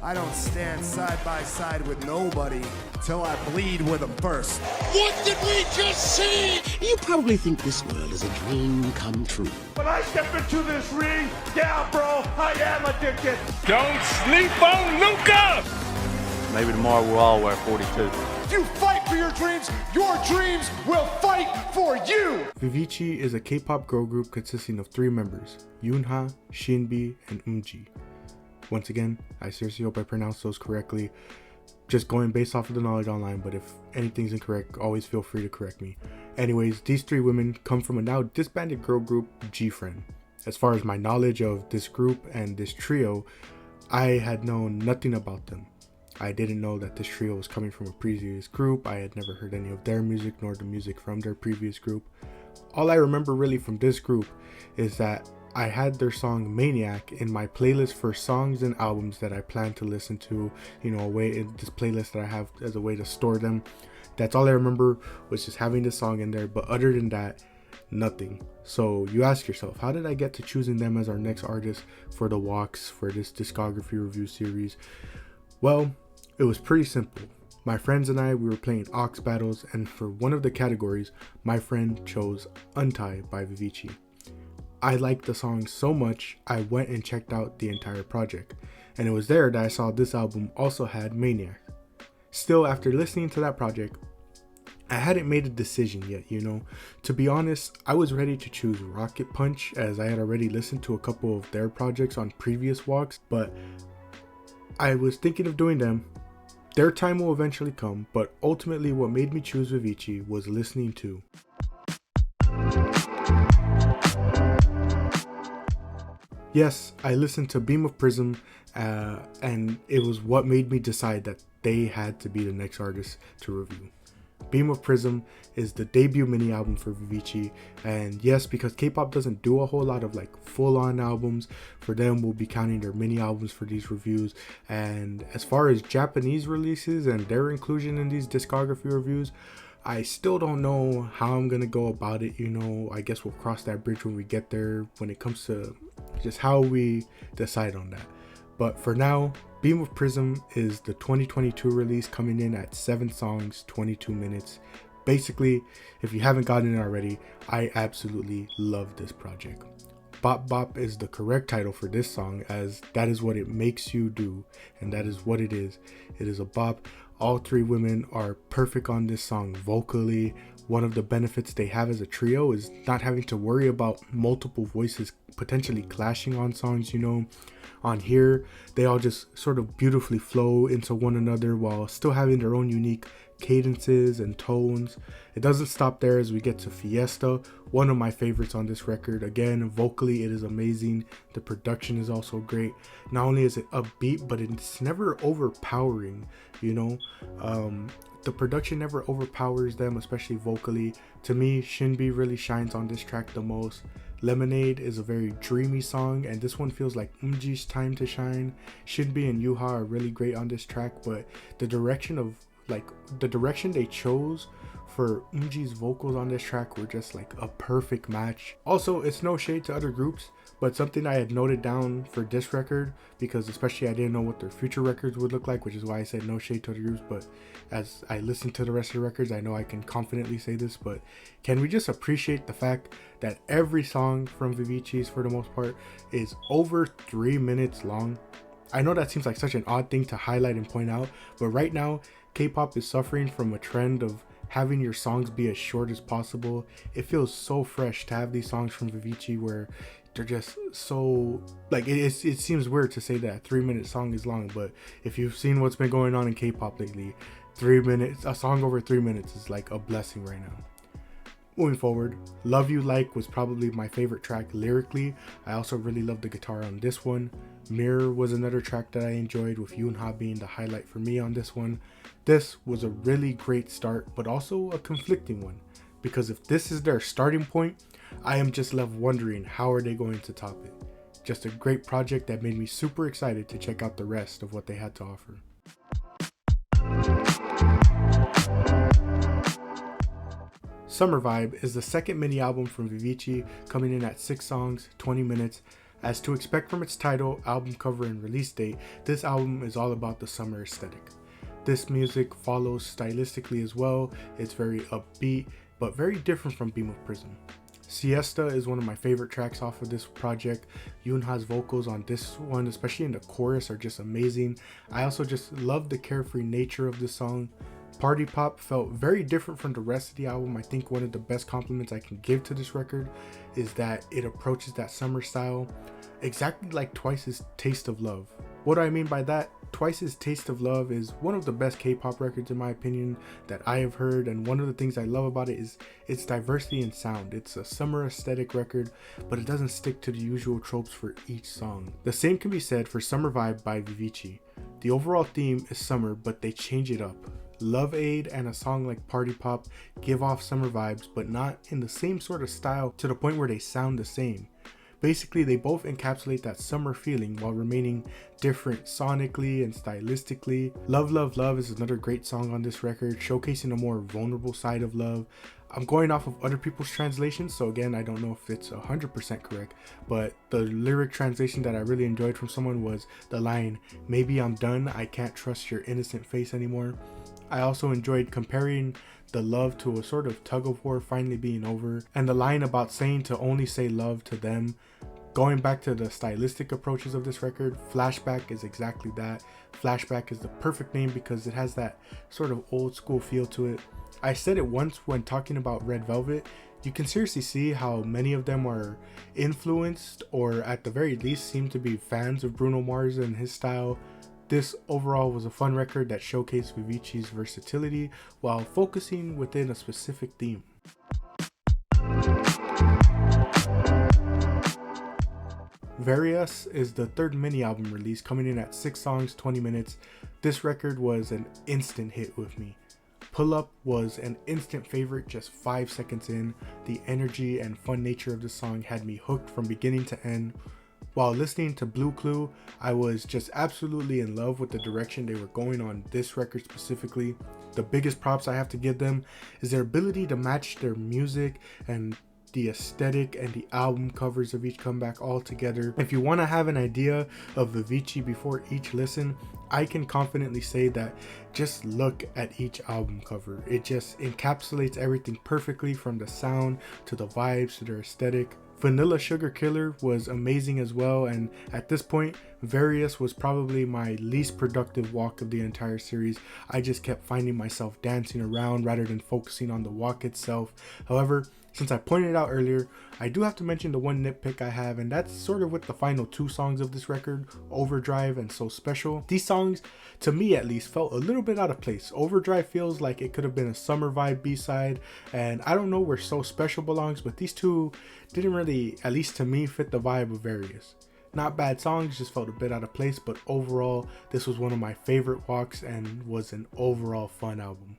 I don't stand side by side with nobody till I bleed with them first. What did we just see? You probably think this world is a dream come true. When I step into this ring, yeah, bro, I am addicted. Don't sleep on Luca! Maybe tomorrow we'll all wear 42. If you fight for your dreams will fight for you! Viviz is a K-pop girl group consisting of 3 members, Yoonha, Shinbi, and Eunji. Once again, I seriously hope I pronounced those correctly. Just going based off of the knowledge online, but if anything's incorrect, always feel free to correct me. Anyways, these 3 women come from a now disbanded girl group, G-Friend. As far as my knowledge of this group and this trio, I had known nothing about them. I didn't know that this trio was coming from a previous group. I had never heard any of their music nor the music from their previous group. All I remember really from this group is that I had their song Maniac in my playlist for songs and albums that I plan to listen to, you know, away in this playlist that I have as a way to store them. That's all I remember, was just having this song in there, but other than that, nothing. So you ask yourself, how did I get to choosing them as our next artist for the walks for this discography review series? Well, it was pretty simple. My friends and I, we were playing aux battles, and for one of the categories, my friend chose Untie by Viviz. I liked the song so much, I went and checked out the entire project, and it was there that I saw this album also had Maniac. Still, after listening to that project, I hadn't made a decision yet, you know. To be honest, I was ready to choose Rocket Punch, as I had already listened to a couple of their projects on previous walks, but I was thinking of doing them. Their time will eventually come, but ultimately what made me choose Viviz was listening to Yes, I listened to Beam of Prism, and it was what made me decide that they had to be the next artist to review. Beam of Prism is the debut mini album for Viviz, and yes, because K-pop doesn't do a whole lot of like full-on albums, for them we'll be counting their mini albums for these reviews. And as far as Japanese releases and their inclusion in these discography reviews, I still don't know how I'm gonna go about it, you know. I guess we'll cross that bridge when we get there, when it comes to just how we decide on that. But for now, Beam of Prism is the 2022 release, coming in at 7 songs, 22 minutes. Basically, if you haven't gotten it already, I absolutely love this project. Bop Bop is the correct title for this song, as that is what it makes you do, and that is what it is. It is a bop. All 3 women are perfect on this song vocally. One of the benefits they have as a trio is not having to worry about multiple voices potentially clashing on songs, you know. On here, they all just sort of beautifully flow into one another while still having their own unique cadences and tones. It doesn't stop there as we get to Fiesta, one of my favorites on this record. Again, vocally it is amazing. The production is also great. Not only is it upbeat, but it's never overpowering, you know. The production never overpowers them, especially vocally. To me, Shinbi really shines on this track the most. Lemonade is a very dreamy song, and this one feels like Eunji's time to shine. Shinbi and Yuha are really great on this track, but the direction they chose for Eunji's vocals on this track were just like a perfect match. Also, it's no shade to other groups, but something I had noted down for this record, because especially I didn't know what their future records would look like, which is why I said no shade to other groups, but as I listen to the rest of the records, I know I can confidently say this, but can we just appreciate the fact that every song from Viviz, for the most part, is over 3 minutes long? I know that seems like such an odd thing to highlight and point out, but right now, K-pop is suffering from a trend of having your songs be as short as possible. It feels so fresh to have these songs from Viviz where they're just so, like, it seems weird to say that a 3-minute song is long, but if you've seen what's been going on in K-pop lately, 3 minutes, a song over 3 minutes is like a blessing right now. Moving forward, Love You Like was probably my favorite track lyrically. I also really love the guitar on this one. Mirror was another track that I enjoyed, with Yoonha being the highlight for me on this one. This was a really great start, but also a conflicting one, because if this is their starting point, I am just left wondering how are they going to top it. Just a great project that made me super excited to check out the rest of what they had to offer. Summer Vibe is the second mini album from Viviz, coming in at 6 songs, 20 minutes. As to expect from its title, album cover, and release date, this album is all about the summer aesthetic. This music follows stylistically as well. It's very upbeat, but very different from Beam of Prism. Siesta is one of my favorite tracks off of this project. Yoonha's vocals on this one, especially in the chorus, are just amazing. I also just love the carefree nature of the song. Party Pop felt very different from the rest of the album. I think one of the best compliments I can give to this record is that it approaches that summer style exactly like Twice's Taste of Love. What do I mean by that? Twice's Taste of Love is one of the best K-pop records in my opinion that I have heard, and one of the things I love about it is its diversity in sound. It's a summer aesthetic record, but it doesn't stick to the usual tropes for each song. The same can be said for Summer Vibe by Viviz. The overall theme is summer, but they change it up. Love Aid and a song like Party Pop give off summer vibes, but not in the same sort of style to the point where they sound the same. Basically, they both encapsulate that summer feeling while remaining different sonically and stylistically. Love Love Love is another great song on this record, showcasing a more vulnerable side of love. I'm going off of other people's translations, so again, I don't know if it's 100% correct, but the lyric translation that I really enjoyed from someone was the line, "Maybe I'm done, I can't trust your innocent face anymore." I also enjoyed comparing the love to a sort of tug of war finally being over, and the line about saying to only say love to them. Going back to the stylistic approaches of this record, Flashback is exactly that. Flashback is the perfect name because it has that sort of old school feel to it. I said it once when talking about Red Velvet, you can seriously see how many of them are influenced, or at the very least seem to be fans of Bruno Mars and his style. This overall was a fun record that showcased Viviz's versatility while focusing within a specific theme. Various is the third mini album release, coming in at 6 songs, 20 minutes. This record was an instant hit with me. Pull Up was an instant favorite just 5 seconds in. The energy and fun nature of the song had me hooked from beginning to end. While listening to Blue Clue, I was just absolutely in love with the direction they were going on this record specifically. The biggest props I have to give them is their ability to match their music and the aesthetic and the album covers of each comeback all together. If you want to have an idea of Viviz before each listen, I can confidently say that just look at each album cover. It just encapsulates everything perfectly, from the sound to the vibes to their aesthetic. Vanilla Sugar Killer was amazing as well, and at this point, Various was probably my least productive walk of the entire series. I just kept finding myself dancing around rather than focusing on the walk itself. However, since I pointed out earlier, I do have to mention the one nitpick I have, and that's sort of with the final 2 songs of this record, Overdrive and So Special. These songs, to me at least, felt a little bit out of place. Overdrive feels like it could have been a summer vibe B-side, and I don't know where So Special belongs, but these two didn't really, at least to me, fit the vibe of Various. Not bad songs, just felt a bit out of place, but overall, this was one of my favorite walks and was an overall fun album.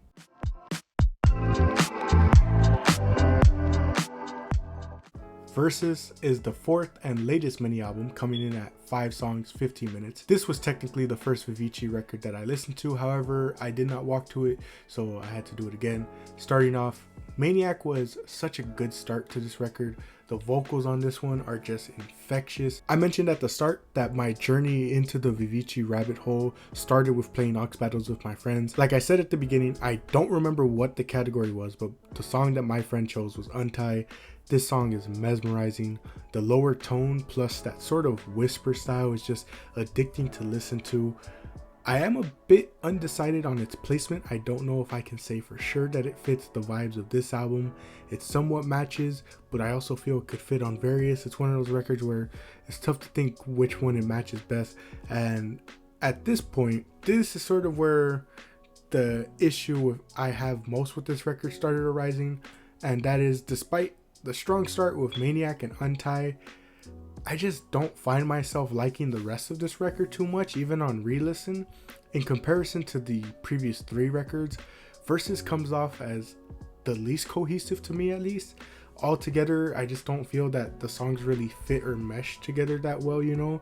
Versus is the 4th and latest mini album, coming in at 5 songs, 15 minutes. This was technically the first Viviz record that I listened to, however, I did not walk to it, so I had to do it again. Starting off, Maniac was such a good start to this record. The vocals on this one are just infectious. I mentioned at the start that my journey into the Viviz rabbit hole started with playing Ox Battles with my friends. Like I said at the beginning, I don't remember what the category was, but the song that my friend chose was Untie. This song is mesmerizing. The lower tone plus that sort of whisper style is just addicting to listen to. I am a bit undecided on its placement. I don't know if I can say for sure that it fits the vibes of this album. It somewhat matches, but I also feel it could fit on Various. It's one of those records where it's tough to think which one it matches best. And at this point, this is sort of where the issue I have most with this record started arising. And that is, despite the strong start with Maniac and Untie, I just don't find myself liking the rest of this record too much, even on re-listen. In comparison to the previous 3 records, Versus comes off as the least cohesive to me, at least. Altogether, I just don't feel that the songs really fit or mesh together that well, you know?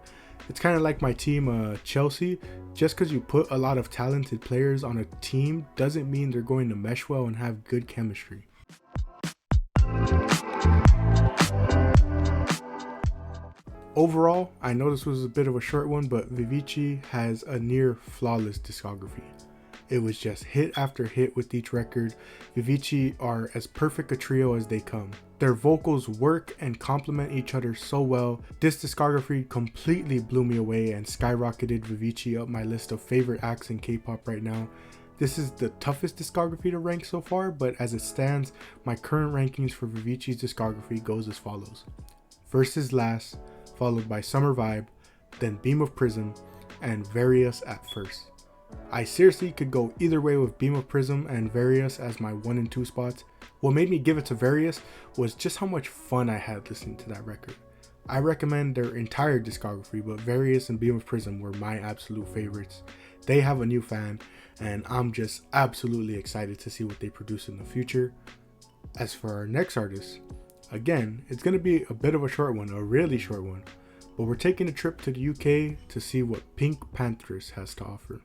It's kind of like my team, Chelsea. Just because you put a lot of talented players on a team doesn't mean they're going to mesh well and have good chemistry. Overall, I know this was a bit of a short one, but Viviz has a near flawless discography. It was just hit after hit with each record. Viviz are as perfect a trio as they come. Their vocals work and complement each other so well. This discography completely blew me away and skyrocketed Viviz up my list of favorite acts in K-pop right now. This is the toughest discography to rank so far, but as it stands, my current rankings for Viviz's discography goes as follows. First is Last, followed by Summer Vibe, then Beam of Prism, and Various at first. I seriously could go either way with Beam of Prism and Various as my 1 and 2 spots. What made me give it to Various was just how much fun I had listening to that record. I recommend their entire discography, but Various and Beam of Prism were my absolute favorites. They have a new fan, and I'm just absolutely excited to see what they produce in the future. As for our next artist, again, it's going to be a bit of a short one, a really short one, but we're taking a trip to the UK to see what Pink Panthers has to offer.